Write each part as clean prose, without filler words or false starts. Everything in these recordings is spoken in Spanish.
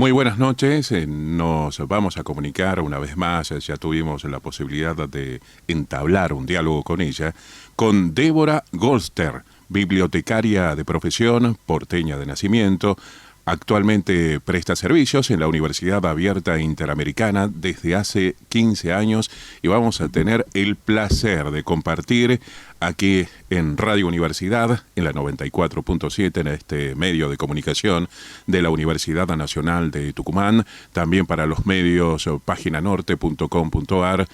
Muy buenas noches, nos vamos a comunicar una vez más, ya tuvimos la posibilidad de entablar un diálogo con ella, con Débora Golster, bibliotecaria de profesión, porteña de nacimiento. Actualmente presta servicios en la Universidad Abierta Interamericana desde hace 15 años y vamos a tener el placer de compartir aquí en Radio Universidad, en la 94.7, en este medio de comunicación de la Universidad Nacional de Tucumán, también para los medios paginanorte.com.ar,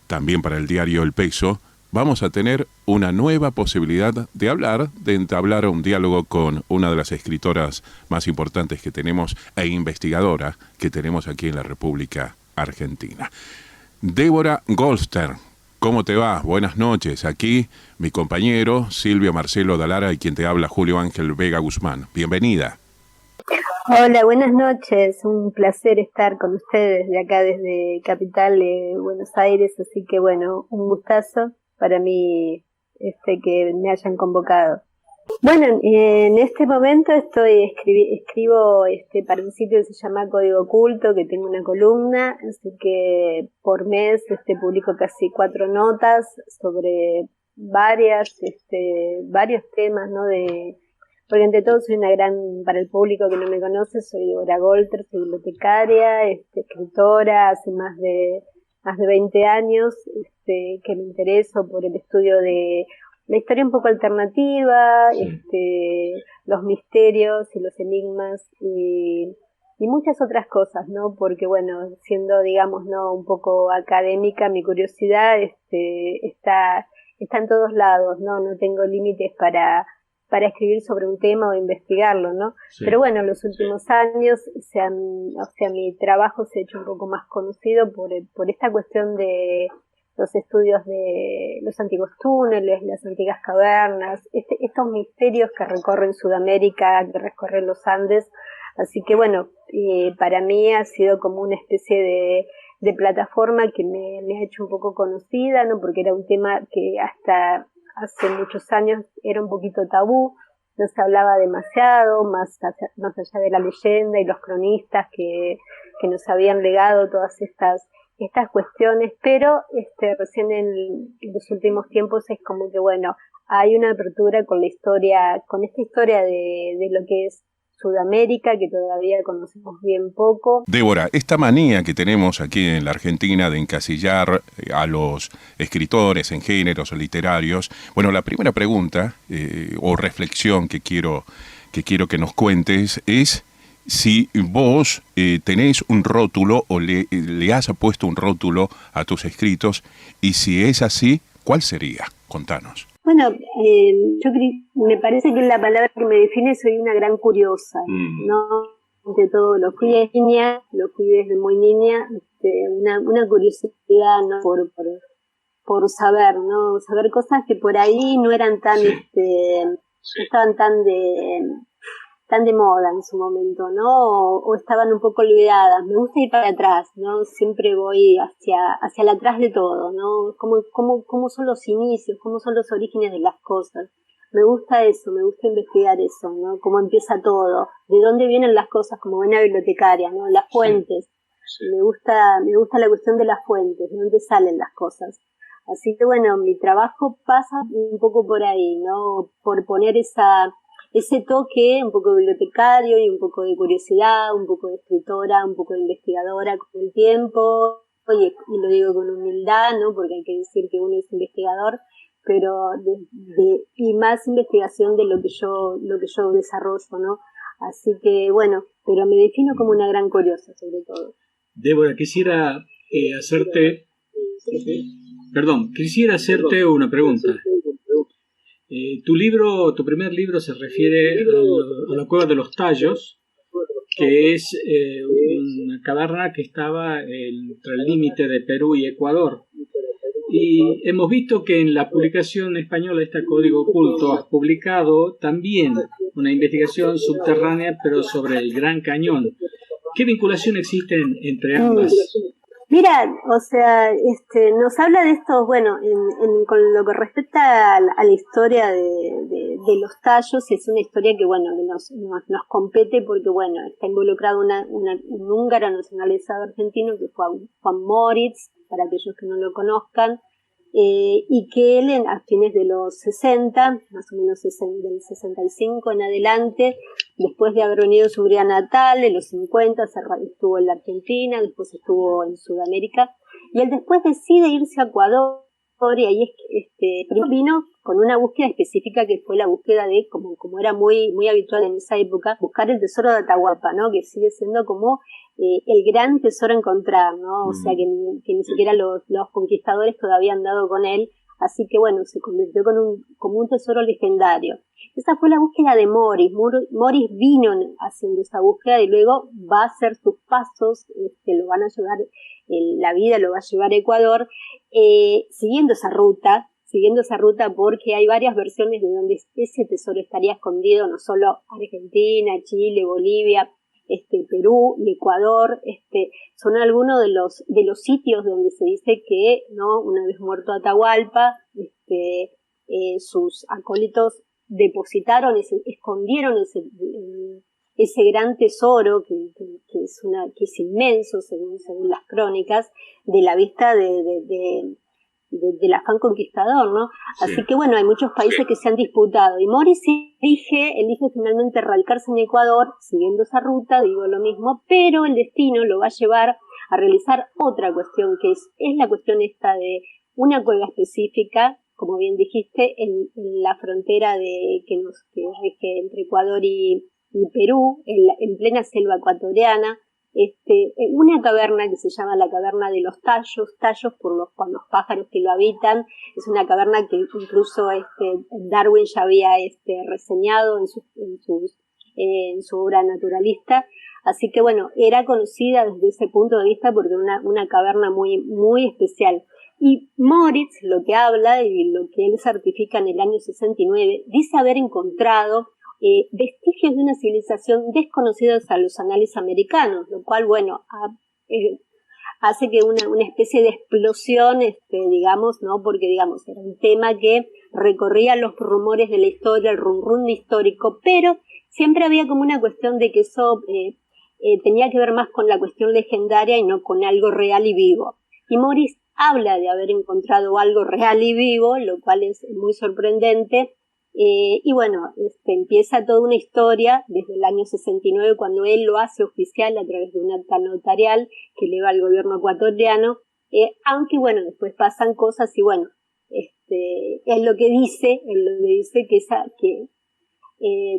también para el diario El Peso. Vamos a tener una nueva posibilidad de hablar, de entablar un diálogo con una de las escritoras más importantes que tenemos e investigadora que tenemos aquí en la República Argentina. Débora Golster, ¿cómo te va? Buenas noches. Aquí mi compañero Silvio Marcelo Dalara y quien te habla Julio Ángel Vega Guzmán. Bienvenida. Hola, buenas noches. Un placer estar con ustedes de acá desde Capital de Buenos Aires, así que bueno, un gustazo para mí que me hayan convocado. Bueno, en este momento escribo para un sitio que se llama Código Oculto, que tengo una columna, así que por mes publico casi 4 notas sobre varios temas, ¿no? Porque entre todo soy para el público que no me conoce, soy Débora Golster, soy bibliotecaria, escritora, hace más de 20 años que me intereso por el estudio de la historia un poco alternativa, los misterios y los enigmas y muchas otras cosas, ¿no? Porque bueno, siendo, digamos, no un poco académica, mi curiosidad está en todos lados, ¿no? No tengo límites para escribir sobre un tema o investigarlo, ¿no? Sí. Pero bueno, en los últimos años mi trabajo se ha hecho un poco más conocido por esta cuestión de los estudios de los antiguos túneles, las antiguas cavernas, estos misterios que recorren Sudamérica, que recorren los Andes. Así que bueno, para mí ha sido como una especie de plataforma que me ha hecho un poco conocida, ¿no? Porque era un tema que hasta hace muchos años era un poquito tabú, no se hablaba demasiado, más allá de la leyenda y los cronistas que nos habían legado todas estas cuestiones, pero recién en los últimos tiempos es como que bueno, hay una apertura con esta historia de lo que es Sudamérica, que todavía conocemos bien poco. Débora, esta manía que tenemos aquí en la Argentina de encasillar a los escritores en géneros literarios, bueno, la primera pregunta o reflexión que quiero que nos cuentes es si vos tenés un rótulo o le has puesto un rótulo a tus escritos, y si es así, ¿cuál sería? Contanos. Bueno, me parece que la palabra que me define, soy una gran curiosa, ¿no? De todo, lo fui desde muy niña, una curiosidad, ¿no? Por saber, ¿no? Saber cosas que por ahí no eran no estaban tan de moda en su momento, ¿no? O estaban un poco olvidadas. Me gusta ir para atrás, ¿no? Siempre voy hacia el atrás de todo, ¿no? Cómo son los inicios, cómo son los orígenes de las cosas. Me gusta eso, me gusta investigar eso, ¿no? Cómo empieza todo, de dónde vienen las cosas, como buena bibliotecaria, ¿no? Las fuentes. Sí. Me gusta la cuestión de las fuentes, de dónde salen las cosas. Así que bueno, mi trabajo pasa un poco por ahí, ¿no? Por poner ese toque un poco bibliotecario y un poco de curiosidad, un poco de escritora, un poco de investigadora con el tiempo, y lo digo con humildad, ¿no? Porque hay que decir que uno es investigador, pero y más investigación de lo que yo desarrollo, ¿no? Así que bueno, pero me defino como una gran curiosa sobre todo. Débora, quisiera hacerte una pregunta. Tu primer libro se refiere a la Cueva de los Tallos, que es una caverna que estaba entre el límite de Perú y Ecuador. Y hemos visto que en la publicación española, Código Oculto, has publicado también una investigación subterránea, pero sobre el Gran Cañón. ¿Qué vinculación existe entre ambas? Mira, o sea, nos habla de esto, bueno, con lo que respecta a la historia de de los tallos es una historia que, bueno, que nos compete porque, bueno, está involucrado un húngaro nacionalizado argentino que fue Juan Moritz, para aquellos que no lo conozcan, y que él a fines de los 60, más o menos del 65 en adelante, después de haber venido a su Hungría natal, en los 50 estuvo en la Argentina, después estuvo en Sudamérica, y él después decide irse a Ecuador, y ahí primero vino con una búsqueda específica que fue la búsqueda de, como era muy, muy habitual en esa época, buscar el tesoro de Atahualpa, ¿no? Que sigue siendo como el gran tesoro a encontrar, ¿no? O sea, que ni siquiera los conquistadores todavía han dado con él, así que bueno, se convirtió como un tesoro legendario. Esa fue la búsqueda de Morris. Morris vino haciendo esa búsqueda y luego va a hacer sus pasos, lo van a llevar, la vida lo va a llevar a Ecuador, siguiendo esa ruta porque hay varias versiones de donde ese tesoro estaría escondido, no solo Argentina, Chile, Bolivia, Perú y Ecuador, son algunos de los sitios donde se dice que, ¿no? Una vez muerto Atahualpa, sus acólitos depositaron, escondieron ese gran tesoro que es inmenso según las crónicas, de la vista del afán conquistador, ¿no? Sí. Así que bueno, hay muchos países que se han disputado, y Morris elige finalmente radicarse en Ecuador, siguiendo esa ruta, digo lo mismo, pero el destino lo va a llevar a realizar otra cuestión, que es la cuestión esta de una cueva específica, como bien dijiste, en la frontera que rige entre Ecuador y Perú, en plena selva ecuatoriana, una caverna que se llama la caverna de los tallos por los pájaros que lo habitan. Es una caverna que incluso Darwin ya había reseñado en su obra naturalista. Así que bueno, era conocida desde ese punto de vista porque era una caverna muy, muy especial. Y Moritz, lo que habla y lo que él certifica en el año 69, dice haber encontrado vestigios de una civilización desconocidos a los anales americanos, lo cual, bueno, hace que una especie de explosión, digamos, ¿no? Porque, digamos, era un tema que recorría los rumores de la historia, el rum histórico, pero siempre había como una cuestión de que eso tenía que ver más con la cuestión legendaria y no con algo real y vivo. Y Morris habla de haber encontrado algo real y vivo, lo cual es muy sorprendente. Y bueno, empieza toda una historia desde el año 69, cuando él lo hace oficial a través de un acta notarial que eleva al gobierno ecuatoriano, aunque bueno, después pasan cosas y bueno, es lo que dice que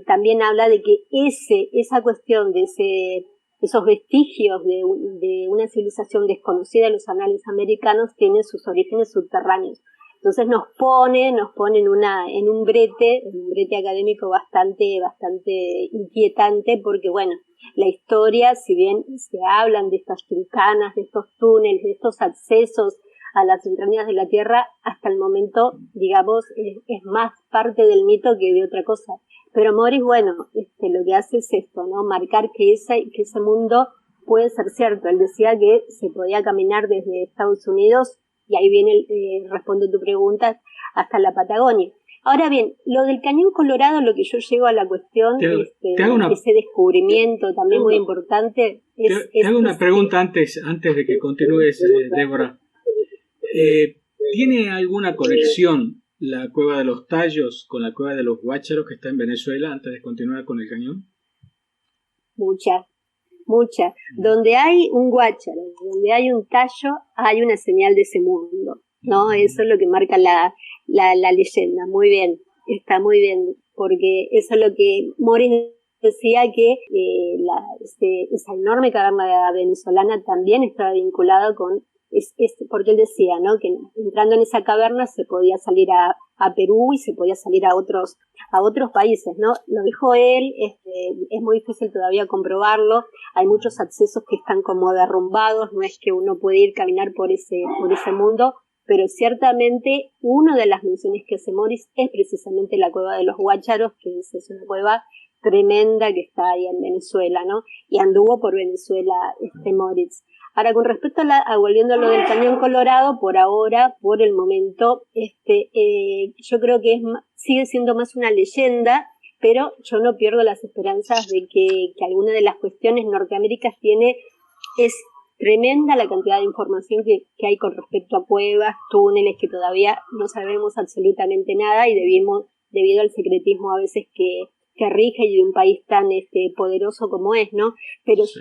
también habla de que esa cuestión de esos vestigios de una civilización desconocida en los anales americanos tiene sus orígenes subterráneos. Entonces nos pone en un brete académico bastante inquietante, porque bueno, la historia, si bien se hablan de estas trincanas, de estos túneles, de estos accesos a las entrañas de la Tierra, hasta el momento, digamos, es más parte del mito que de otra cosa. Pero Morris, bueno, lo que hace es esto, ¿no? Marcar que ese mundo puede ser cierto. Él decía que se podía caminar desde Estados Unidos, y ahí viene, respondo tu pregunta, hasta la Patagonia. Ahora bien, lo del Cañón Colorado, lo que yo llego a la cuestión, ese descubrimiento también muy importante. Te hago una pregunta antes de que continúes, Débora. ¿Tiene alguna conexión la Cueva de los Tallos con la Cueva de los Guácharos que está en Venezuela, antes de continuar con el cañón? Mucha. Donde hay un guácharo, donde hay un tallo, hay una señal de ese mundo, ¿no? Eso es lo que marca la leyenda. Muy bien, está muy bien, porque eso es lo que Morris decía, que esa enorme caverna venezolana también estaba vinculada con, porque él decía, ¿no? Que entrando en esa caverna se podía salir a Perú y se podía salir a otros países, ¿no? Lo dijo él, es muy difícil todavía comprobarlo, hay muchos accesos que están como derrumbados, no es que uno puede ir caminar por ese mundo, pero ciertamente una de las menciones que hace Morris es precisamente la Cueva de los Guácharos, que es una cueva tremenda que está ahí en Venezuela, ¿no? Y anduvo por Venezuela Morris. Ahora, con respecto volviendo a lo del Cañón Colorado, por ahora, por el momento, yo creo que sigue siendo más una leyenda, pero yo no pierdo las esperanzas de que alguna de las cuestiones Norteamérica es tremenda la cantidad de información que hay con respecto a cuevas, túneles, que todavía no sabemos absolutamente nada y debido al secretismo a veces que rige y de un país tan poderoso como es, ¿no? Pero Sí.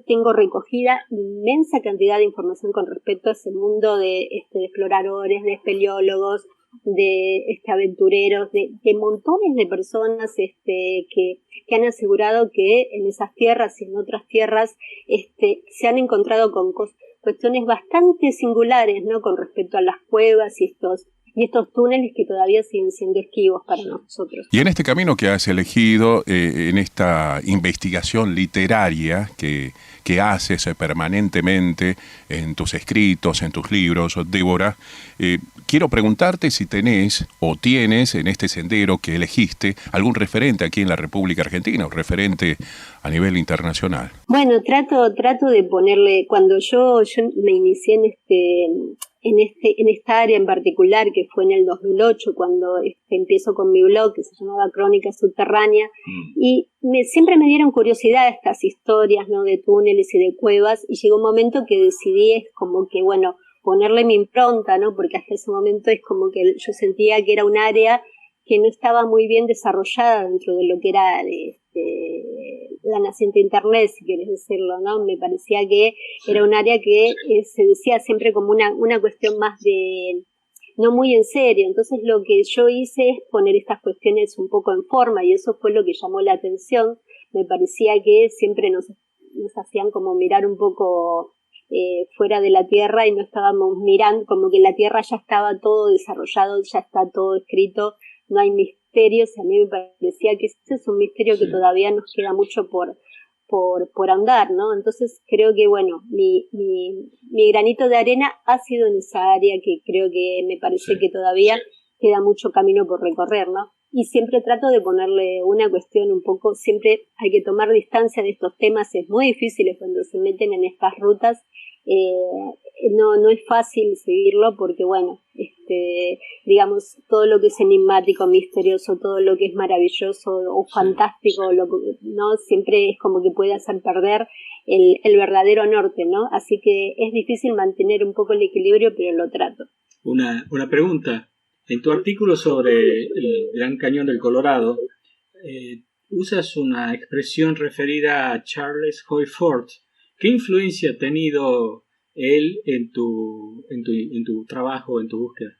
tengo recogida inmensa cantidad de información con respecto a ese mundo de exploradores, de espeleólogos, de aventureros, de montones de personas que han asegurado que en esas tierras y en otras tierras se han encontrado con cuestiones bastante singulares, ¿no? Con respecto a las cuevas y estos túneles que todavía siguen siendo esquivos para nosotros. Y en este camino que has elegido, en esta investigación literaria que haces permanentemente en tus escritos, en tus libros, Débora, quiero preguntarte si tienes en este sendero que elegiste algún referente aquí en la República Argentina, o referente a nivel internacional. Bueno, trato de ponerle, cuando yo me inicié en esta área en particular, que fue en el 2008, cuando empiezo con mi blog, que se llamaba Crónica Subterránea, y siempre me dieron curiosidad estas historias, ¿no? De túneles y de cuevas, y llegó un momento que decidí, como que, bueno, ponerle mi impronta, ¿no? Porque hasta ese momento es como que yo sentía que era un área que no estaba muy bien desarrollada dentro de lo que era la naciente Internet, si quieres decirlo, ¿no? Me parecía que era un área que se decía siempre como una cuestión más de no muy en serio. Entonces lo que yo hice es poner estas cuestiones un poco en forma, y eso fue lo que llamó la atención. Me parecía que siempre nos hacían como mirar un poco fuera de la Tierra, y no estábamos mirando, como que la Tierra ya estaba todo desarrollado, ya está todo escrito, no hay misterios. A mí me parecía que ese es un misterio que todavía nos queda mucho por andar, ¿no? Entonces creo que, bueno, mi granito de arena ha sido en esa área, que creo que me parece que todavía queda mucho camino por recorrer, ¿no? Y siempre trato de ponerle una cuestión un poco, siempre hay que tomar distancia de estos temas, es muy difícil cuando se meten en estas rutas, no es fácil seguirlo, porque bueno, digamos, todo lo que es enigmático, misterioso, todo lo que es maravilloso o fantástico, ¿no? Siempre es como que puede hacer perder el verdadero norte, ¿no? Así que es difícil mantener un poco el equilibrio, pero lo trato. Una pregunta. En tu artículo sobre el Gran Cañón del Colorado, usas una expresión referida a Charles Hoy Ford. ¿Qué influencia ha tenido él en tu trabajo, en tu búsqueda?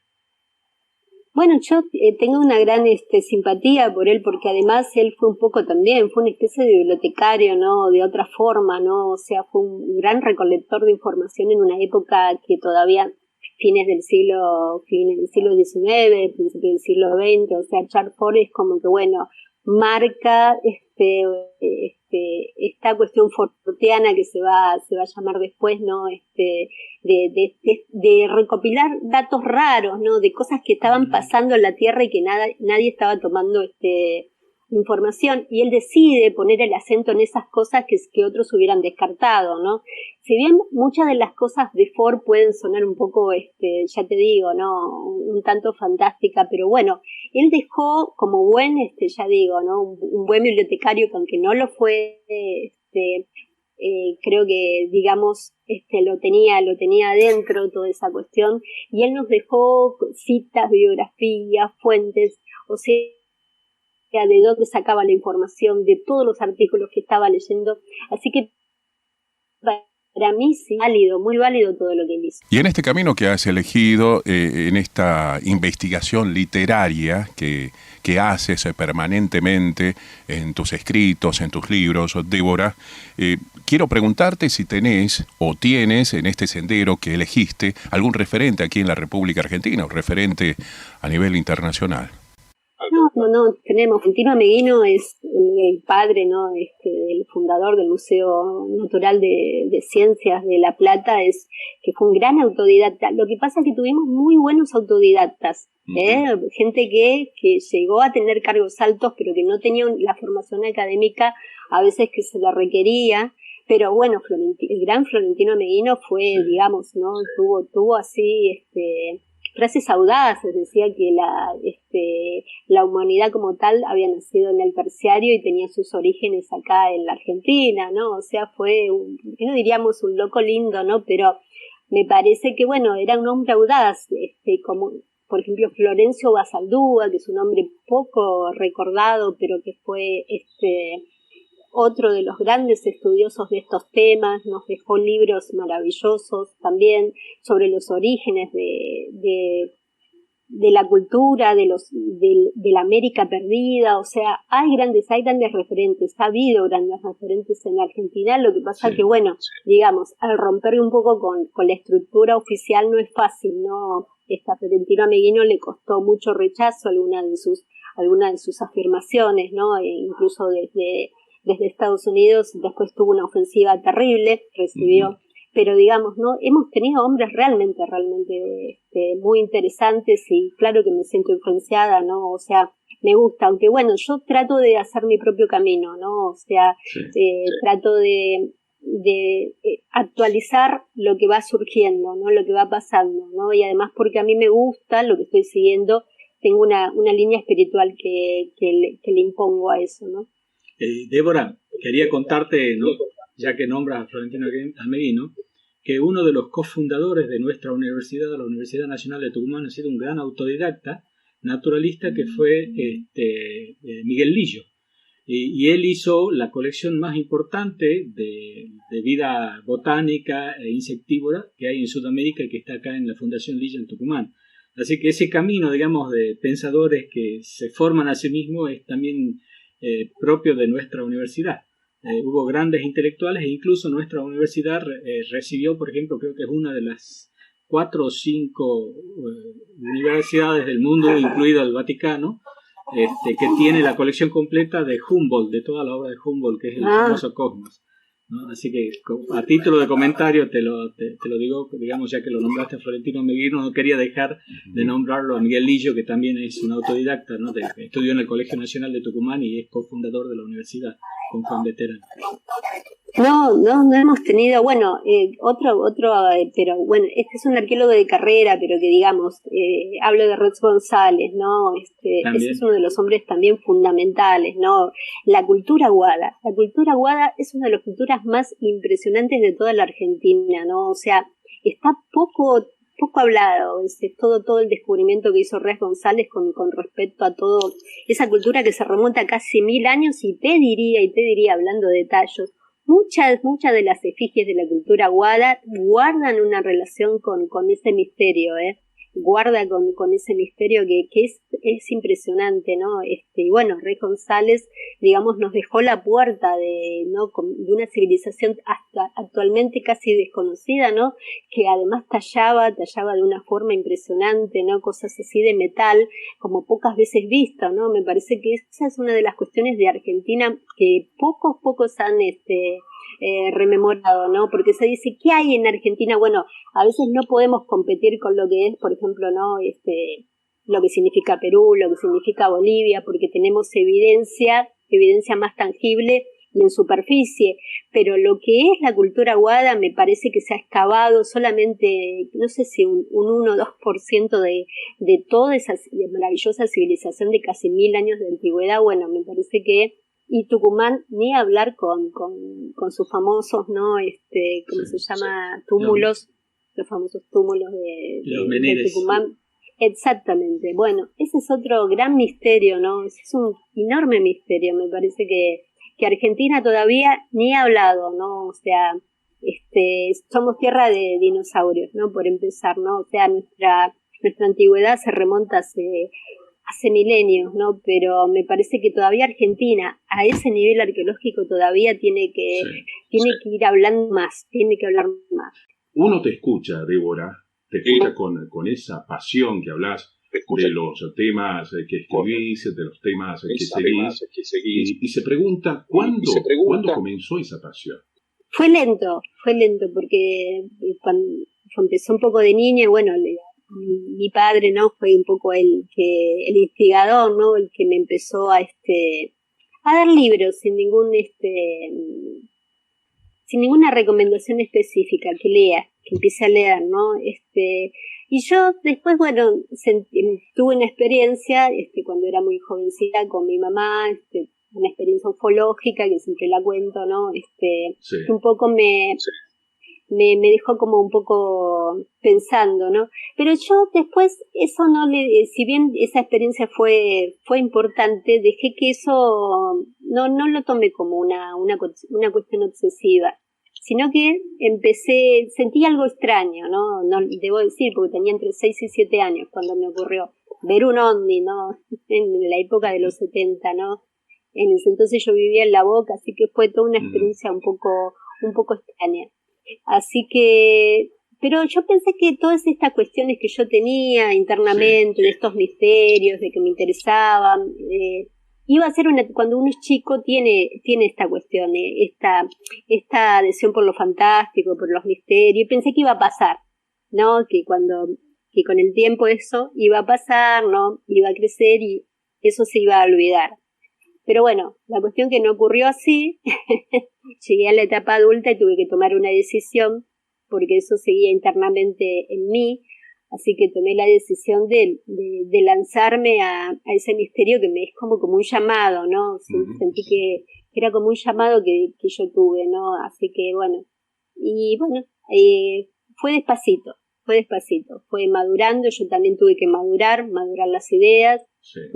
Bueno, yo tengo una gran simpatía por él, porque además él fue un poco también, fue una especie de bibliotecario, ¿no? De otra forma, ¿no? O sea, fue un gran recolector de información en una época que todavía, fines del siglo XIX, principios del siglo XX, o sea, Charles Ford es como que, bueno, marca esta cuestión fortiana que se va a llamar después, ¿no? De recopilar datos raros, ¿no? De cosas que estaban pasando en la Tierra y que nadie estaba tomando información, y él decide poner el acento en esas cosas que otros hubieran descartado, ¿no? Si bien muchas de las cosas de Ford pueden sonar un poco, ya te digo, ¿no? Un tanto fantástica, pero bueno, él dejó como buen, ya digo, ¿no? Un buen bibliotecario, que aunque no lo fue, creo que, digamos, lo tenía adentro toda esa cuestión, y él nos dejó citas, biografías, fuentes, o sea, de dónde sacaba la información, de todos los artículos que estaba leyendo. Así que para mí sí, muy válido todo lo que él hizo. Y en este camino que has elegido, en esta investigación literaria que haces permanentemente en tus escritos, en tus libros, Débora, quiero preguntarte si tienes en este sendero que elegiste algún referente aquí en la República Argentina, o referente a nivel internacional. No, tenemos. Tino Meguino es el padre, ¿no? El fundador del Museo Natural de Ciencias de La Plata, que fue un gran autodidacta. Lo que pasa es que tuvimos muy buenos autodidactas, gente que llegó a tener cargos altos, pero que no tenía la formación académica a veces que se la requería. pero bueno, el gran Florentino Meguino fue, Sí. digamos, ¿no? Tuvo así, frases audaces, decía que la humanidad como tal había nacido en el Terciario y tenía sus orígenes acá en la Argentina, ¿no? O sea, no diríamos un loco lindo, ¿no? Pero me parece que, bueno, era un hombre audaz, como, por ejemplo, Florencio Basaldúa, que es un hombre poco recordado, pero que fue, otro de los grandes estudiosos de estos temas, nos dejó libros maravillosos también sobre los orígenes de la cultura, de la América perdida. O sea, hay grandes referentes, ha habido grandes referentes en la Argentina. Lo que pasa Sí, que, bueno, digamos, al romper un poco con la estructura oficial no es fácil, ¿no? A Florentino Meguino le costó mucho rechazo alguna de sus afirmaciones, ¿no? Incluso desde Estados Unidos, después tuvo una ofensiva terrible, recibió, pero digamos, ¿no? Hemos tenido hombres realmente muy interesantes, y claro que me siento influenciada, ¿no? O sea, me gusta, aunque bueno, yo trato de hacer mi propio camino, ¿no? O sea, trato de actualizar lo que va surgiendo, ¿no? Lo que va pasando, ¿no? Y además porque a mí me gusta lo que estoy siguiendo, tengo una línea espiritual que le impongo a eso, ¿no? Débora, quería contarte, ¿no?, ya que nombras a Florentino Meguino, que uno de los cofundadores de nuestra universidad, la Universidad Nacional de Tucumán, ha sido un gran autodidacta naturalista que fue Miguel Lillo. Y él hizo la colección más importante de vida botánica e insectívora que hay en Sudamérica y que está acá en la Fundación Lillo en Tucumán. Así que ese camino, digamos, de pensadores que se forman a sí mismos es también propio de nuestra universidad. Hubo grandes intelectuales e incluso nuestra universidad recibió, por ejemplo, creo que es una de las 4 o 5 universidades del mundo, incluido el Vaticano, que tiene la colección completa de Humboldt, de toda la obra de Humboldt, que es el famoso Cosmos, ¿no? Así que a título de comentario te lo digo, digamos, ya que lo nombraste a Florentino Meguino, no quería dejar de nombrarlo a Miguel Lillo, que también es un autodidacta, ¿no? Estudió en el Colegio Nacional de Tucumán y es cofundador de la universidad con Juan Beterán. No hemos tenido, bueno, pero bueno, este es un arqueólogo de carrera, pero que digamos, hablo de Rex González, ¿no? Ese es uno de los hombres también fundamentales, ¿no? La cultura guada es una de las culturas más impresionantes de toda la Argentina, ¿no? O sea, está poco hablado, es todo el descubrimiento que hizo Rex González con respecto a todo esa cultura que se remonta a casi 1000 años, y te diría, hablando de tallos, muchas de las efigies de la cultura guada guardan una relación con ese misterio, guarda con ese misterio que es impresionante, ¿no? Y bueno, Rey González, digamos, nos dejó la puerta de una civilización hasta actualmente casi desconocida, ¿no? Que además tallaba de una forma impresionante, ¿no? Cosas así de metal, como pocas veces visto, ¿no? Me parece que esa es una de las cuestiones de Argentina que pocos han rememorado, ¿no? Porque se dice, ¿qué hay en Argentina? Bueno, a veces no podemos competir con lo que es, por ejemplo, ¿no? Lo que significa Perú, lo que significa Bolivia, porque tenemos evidencia más tangible y en superficie, pero lo que es la cultura guada me parece que se ha excavado solamente, no sé si un 1 o 2% de toda esa maravillosa civilización de casi 1000 años de antigüedad. Bueno, me parece que, y Tucumán, ni hablar con sus famosos, ¿no? ¿Cómo se llama? Túmulos, los famosos túmulos de Tucumán. Exactamente. Bueno, ese es otro gran misterio, ¿no? Ese es un enorme misterio. Me parece que Argentina todavía ni ha hablado, ¿no? O sea, somos tierra de dinosaurios, ¿no? Por empezar, ¿no? O sea, nuestra antigüedad se remonta hace milenios, ¿no? Pero me parece que todavía Argentina, a ese nivel arqueológico, todavía tiene que ir hablando más, tiene que hablar más. Uno te escucha, Débora, te escucha con esa pasión que hablas de los temas que escribís, de los temas que seguís, y se pregunta, ¿cuándo comenzó esa pasión? Fue lento, porque cuando empezó un poco de niña, bueno, mi padre, ¿no? Fue un poco el instigador, ¿no? El que me empezó a dar libros sin sin ninguna recomendación específica, que lea, que empiece a leer, ¿no? Y yo después, bueno, tuve una experiencia, cuando era muy jovencita con mi mamá, una experiencia ufológica que siempre la cuento, ¿no? Que un poco me dejó como un poco pensando, ¿no? Pero yo después eso si bien esa experiencia fue importante, dejé que eso no lo tomé como una cuestión obsesiva, sino que sentí algo extraño, ¿no? No debo decir, porque tenía entre 6 y 7 años cuando me ocurrió ver un ovni, ¿no? En la época de los 70, ¿no? En ese entonces yo vivía en La Boca, así que fue toda una experiencia un poco extraña. Así que, pero yo pensé que todas estas cuestiones que yo tenía internamente, de estos misterios, de que me interesaban, iba a ser cuando uno es chico tiene esta cuestión, esta adhesión por lo fantástico, por los misterios, y pensé que iba a pasar, ¿no? Que con el tiempo eso iba a pasar, ¿no? Iba a crecer y eso se iba a olvidar. Pero bueno, la cuestión que no ocurrió así, llegué a la etapa adulta y tuve que tomar una decisión, porque eso seguía internamente en mí, así que tomé la decisión de lanzarme a ese misterio que me es como un llamado, ¿no? Sentí que era como un llamado que yo tuve, ¿no? Así que bueno, y bueno, fue despacito, fue madurando, yo también tuve que madurar las ideas,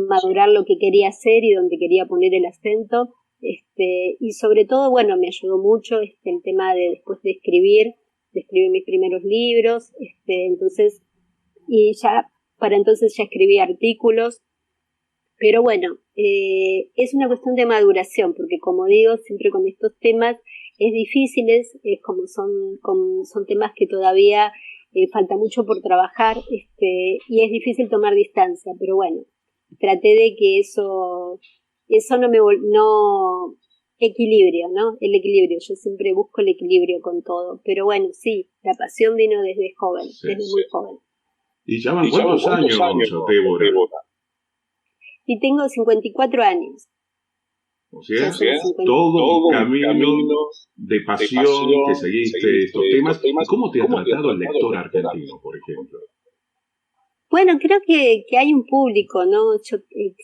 madurar lo que quería hacer y donde quería poner el acento, y sobre todo, bueno, me ayudó mucho el tema de después de escribir mis primeros libros, entonces, y ya, para entonces ya escribí artículos, pero bueno, es una cuestión de maduración, porque como digo, siempre con estos temas es difíciles, son temas que todavía falta mucho por trabajar, y es difícil tomar distancia, pero bueno, traté de que eso no equilibrio, ¿no? El equilibrio, yo siempre busco el equilibrio con todo, pero bueno, sí, la pasión vino desde joven, desde muy joven. ¿Y ya van cuántos años, Débora? Y tengo 54 años. O sea, todo un camino de pasión que seguiste estos temas. ¿Y cómo te ha tratado el lector argentino, por ejemplo? Bueno, creo que hay un público, ¿no? Yo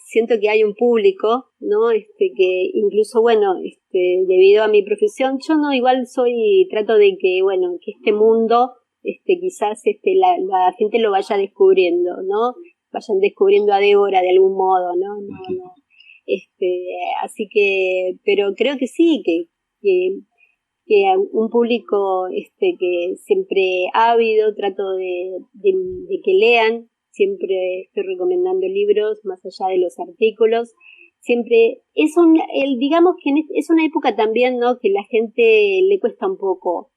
siento que hay un público, ¿no? Que incluso, bueno, debido a mi profesión, yo no igual trato de que, bueno, que este mundo, quizás la gente lo vaya descubriendo, ¿no? Vayan descubriendo a Débora de algún modo, ¿no? No. Así que, pero creo que sí, que un público que siempre ávido, trato de que lean, siempre estoy recomendando libros más allá de los artículos, siempre digamos que es una época también, ¿no? Que la gente le cuesta un poco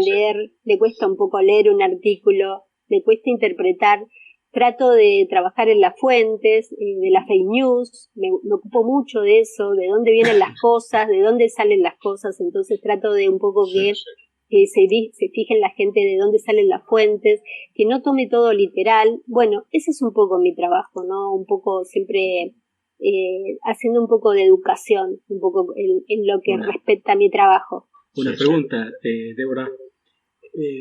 leer, le cuesta un poco leer un artículo, le cuesta interpretar. Trato de trabajar en las fuentes, de las fake news, me ocupo mucho de eso, de dónde vienen las cosas, de dónde salen las cosas, entonces trato de un poco que se fijen la gente de dónde salen las fuentes, que no tome todo literal. Bueno, ese es un poco mi trabajo, ¿no? Un poco siempre haciendo un poco de educación, un poco en lo que respecta a mi trabajo. Una pregunta, Débora.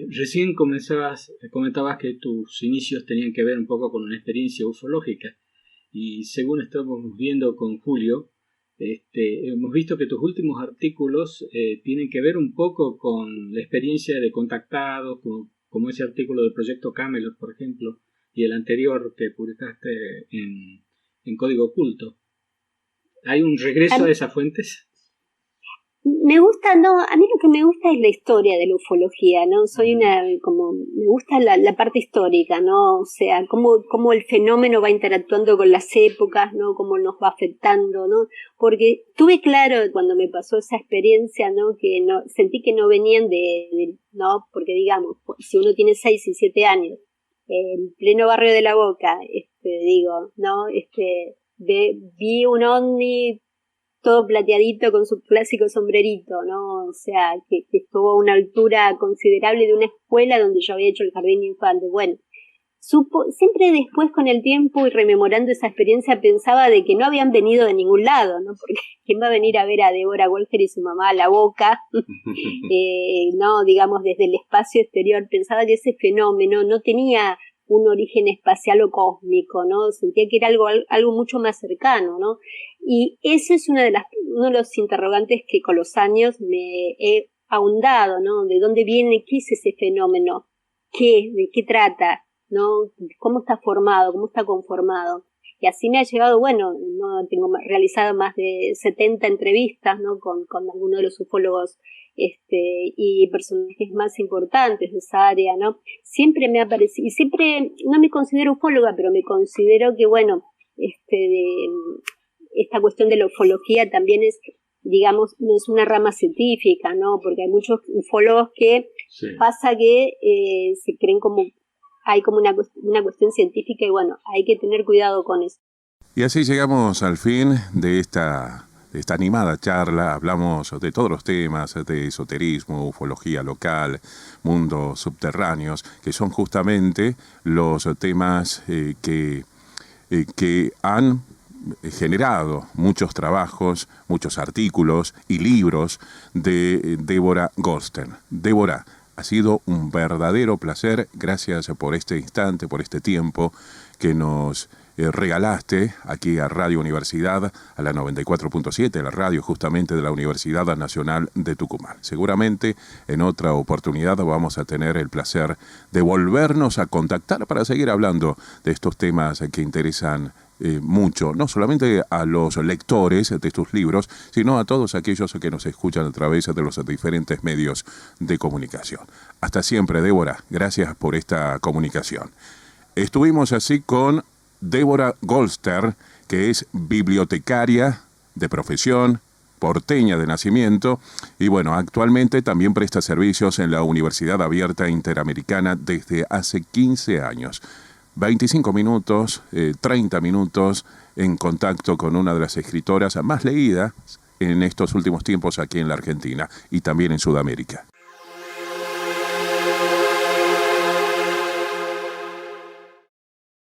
Recién comentabas que tus inicios tenían que ver un poco con una experiencia ufológica y según estamos viendo con Julio, hemos visto que tus últimos artículos tienen que ver un poco con la experiencia de contactados, como ese artículo del Proyecto Camelot, por ejemplo, y el anterior que publicaste en Código Oculto. ¿Hay un regreso a esas fuentes? Me gusta, a mí lo que me gusta es la historia de la ufología, ¿no? Me gusta la parte histórica, ¿no? O sea, cómo el fenómeno va interactuando con las épocas, ¿no? Cómo nos va afectando, ¿no? Porque tuve claro cuando me pasó esa experiencia, ¿no? Que sentí que no venían ¿no? Porque digamos, si uno tiene 6 y 7 años, en pleno barrio de La Boca, ¿no? Vi un ovni todo plateadito con su clásico sombrerito, ¿no? O sea, que estuvo a una altura considerable de una escuela donde yo había hecho el jardín de infantes. Bueno, siempre después con el tiempo y rememorando esa experiencia pensaba de que no habían venido de ningún lado, ¿no? Porque ¿quién va a venir a ver a Deborah Golster y su mamá a La Boca? No, digamos, desde el espacio exterior. Pensaba que ese fenómeno no tenía un origen espacial o cósmico, ¿no? Sentía que era algo mucho más cercano, ¿no? Y eso es uno de los interrogantes que con los años me he ahondado, ¿no? ¿De dónde viene? ¿Qué es ese fenómeno? ¿De qué trata? ¿No? ¿Cómo está formado? ¿Cómo está conformado? Y así me ha llegado, bueno, no tengo realizado más de 70 entrevistas, ¿no? con algunos de los ufólogos y personajes más importantes de esa área, ¿no? Siempre me ha parecido, y siempre no me considero ufóloga, pero me considero que, bueno, esta cuestión de la ufología también es, digamos, no es una rama científica, ¿no? Porque hay muchos ufólogos que pasa que se creen hay como una cuestión científica y bueno, hay que tener cuidado con eso. Y así llegamos al fin de esta animada charla. Hablamos de todos los temas, de esoterismo, ufología local, mundos subterráneos, que son justamente los temas que han generado muchos trabajos, muchos artículos y libros de Deborah Goldstein. Deborah, ha sido un verdadero placer. Gracias por este instante, por este tiempo que nos regalaste aquí a Radio Universidad, a la 94.7, la radio justamente de la Universidad Nacional de Tucumán. Seguramente en otra oportunidad vamos a tener el placer de volvernos a contactar para seguir hablando de estos temas que interesan mucho, no solamente a los lectores de tus libros, sino a todos aquellos que nos escuchan a través de los diferentes medios de comunicación. Hasta siempre, Deborah. Gracias por esta comunicación. Estuvimos así con Deborah Goldster, que es bibliotecaria de profesión, porteña de nacimiento, y bueno, actualmente también presta servicios en la Universidad Abierta Interamericana desde hace 15 años. 25 minutos, 30 minutos en contacto con una de las escritoras más leídas en estos últimos tiempos aquí en la Argentina y también en Sudamérica.